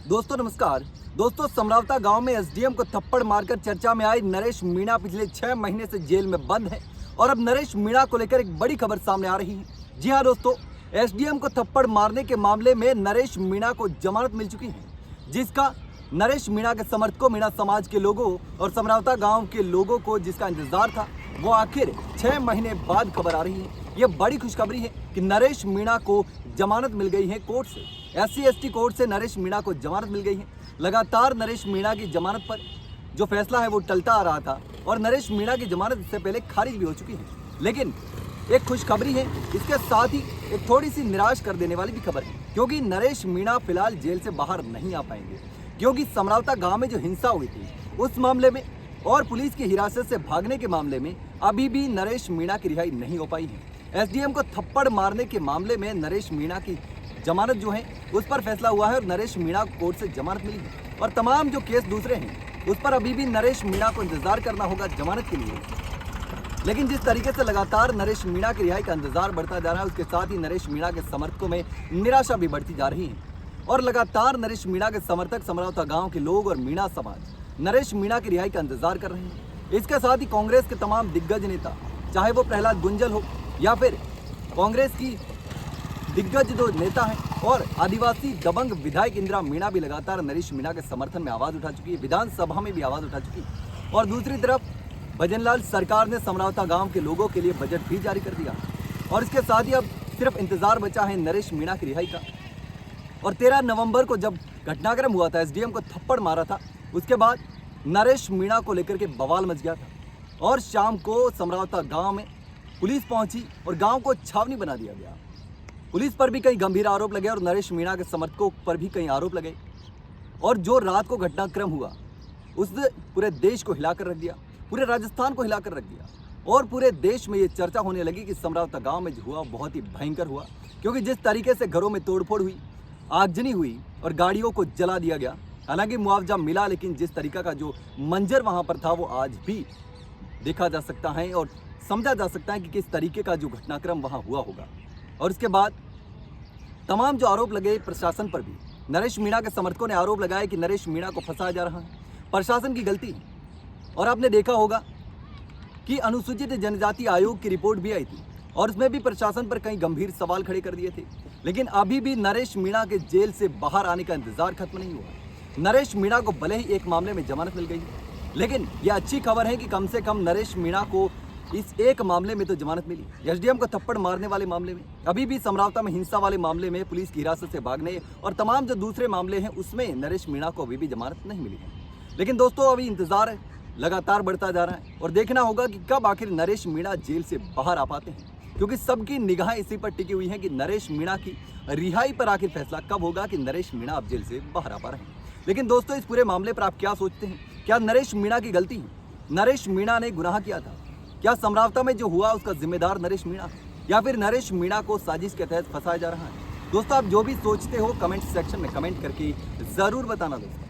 दोस्तों नमस्कार। दोस्तों समरावता गांव में एसडीएम को थप्पड़ मारकर चर्चा में आई नरेश मीणा पिछले 6 महीने से जेल में बंद है और अब नरेश मीणा को लेकर एक बड़ी खबर सामने आ रही है। जी हां दोस्तों, एसडीएम को थप्पड़ मारने के मामले में नरेश मीणा को जमानत मिल चुकी है, जिसका नरेश मीणा के समर्थकों, मीणा समाज के लोगों और समरावता गाँव के लोगों को जिसका इंतजार था, वो आखिर 6 महीने बाद खबर आ रही है। ये बड़ी खुशखबरी है कि नरेश मीणा को जमानत मिल गई है कोर्ट से। SC/ST कोर्ट से नरेश मीणा को जमानत मिल गई है। लगातार नरेश मीणा की जमानत पर जो फैसला है वो टलता आ रहा था और नरेश मीणा की जमानत इससे पहले खारिज भी हो चुकी है। लेकिन एक खुशखबरी है, इसके साथ ही एक थोड़ी सी निराश कर देने वाली भी खबर है, क्योंकि नरेश मीणा फिलहाल जेल से बाहर नहीं आ पाएंगे, क्योंकि समरावता गाँव में जो हिंसा हुई थी उस मामले में और पुलिस की हिरासत से भागने के मामले में अभी भी नरेश मीणा की रिहाई नहीं हो पाई है। एसडीएम को थप्पड़ मारने के मामले में नरेश मीणा की जमानत जो है उस पर फैसला हुआ है और नरेश मीणा को कोर्ट से जमानत मिली है और तमाम जो केस दूसरे हैं उस पर अभी भी नरेश मीणा को इंतजार करना होगा जमानत के लिए। लेकिन जिस तरीके से लगातार नरेश मीणा की रिहाई का इंतजार बढ़ता जा रहा है, उसके साथ ही नरेश मीणा के समर्थकों में निराशा भी बढ़ती जा रही है और लगातार नरेश मीणा के समर्थक, समरावता गाँव के लोग और मीणा समाज नरेश मीणा की रिहाई का इंतजार कर रहे हैं। इसके साथ ही कांग्रेस के तमाम दिग्गज नेता, चाहे वो प्रहलाद गुंजल हो या फिर कांग्रेस की दिग्गज जो नेता हैं और आदिवासी दबंग विधायक इंदिरा मीणा भी लगातार नरेश मीणा के समर्थन में आवाज़ उठा चुकी है, विधानसभा में भी आवाज़ उठा चुकी है। और दूसरी तरफ भजनलाल सरकार ने समरावता गांव के लोगों के लिए बजट भी जारी कर दिया और इसके साथ ही अब सिर्फ इंतजार बचा है नरेश मीणा की रिहाई का। और 13 नवंबर को जब घटनाक्रम हुआ था, एसडीएम को थप्पड़ मारा था, उसके बाद नरेश मीणा को लेकर के बवाल मच गया था और शाम को समरावता गांव में पुलिस पहुंची और गांव को छावनी बना दिया गया। पुलिस पर भी कई गंभीर आरोप लगे और नरेश मीणा के समर्थकों पर भी कई आरोप लगे और जो रात को घटनाक्रम हुआ उसने पूरे देश को हिलाकर रख दिया, पूरे राजस्थान को हिलाकर रख दिया और पूरे देश में ये चर्चा होने लगी कि समरावता गांव में जो हुआ बहुत ही भयंकर हुआ, क्योंकि जिस तरीके से घरों में तोड़फोड़ हुई, आगजनी हुई और गाड़ियों को जला दिया गया। हालांकि मुआवजा मिला, लेकिन जिस तरीका का जो मंजर वहाँ पर था वो आज भी देखा जा सकता है और समझा जा सकता है कि किस तरीके का जो घटनाक्रम वहाँ हुआ होगा। और इसके बाद तमाम जो आरोप लगे प्रशासन पर भी, नरेश मीणा के समर्थकों ने आरोप लगाया कि नरेश मीणा को फंसाया जा रहा है, प्रशासन की गलती है। और आपने देखा होगा कि अनुसूचित जनजाति आयोग की रिपोर्ट भी आई थी और उसमें भी प्रशासन पर कई गंभीर सवाल खड़े कर दिए थे। लेकिन अभी भी नरेश मीणा के जेल से बाहर आने का इंतजार खत्म नहीं हुआ। नरेश मीणा को भले ही एक मामले में जमानत मिल गई है, लेकिन यह अच्छी खबर है कि कम से कम नरेश मीणा को इस एक मामले में तो जमानत मिली। एसडीएम को थप्पड़ मारने वाले मामले में, अभी भी समरावता में हिंसा वाले मामले में, पुलिस की हिरासत से भागने और तमाम जो दूसरे मामले हैं उसमें नरेश मीणा को अभी भी जमानत नहीं मिली है। लेकिन दोस्तों अभी इंतजार लगातार बढ़ता जा रहा है और देखना होगा कि कब आखिर नरेश मीणा जेल से बाहर आ पाते हैं, क्योंकि सबकी निगाहें इसी पर टिकी हुई हैं कि नरेश मीणा की रिहाई पर आखिर फैसला कब होगा कि नरेश मीणा अब जेल से बाहर आ पा रहे हैं। लेकिन दोस्तों इस पूरे मामले पर आप क्या सोचते हैं? क्या नरेश मीणा की गलती है? नरेश मीणा ने गुनाह किया था? क्या समरावता में जो हुआ उसका जिम्मेदार नरेश मीणा है या फिर नरेश मीणा को साजिश के तहत फंसाया जा रहा है? दोस्तों आप जो भी सोचते हो कमेंट सेक्शन में कमेंट करके ज़रूर बताना दोस्तों।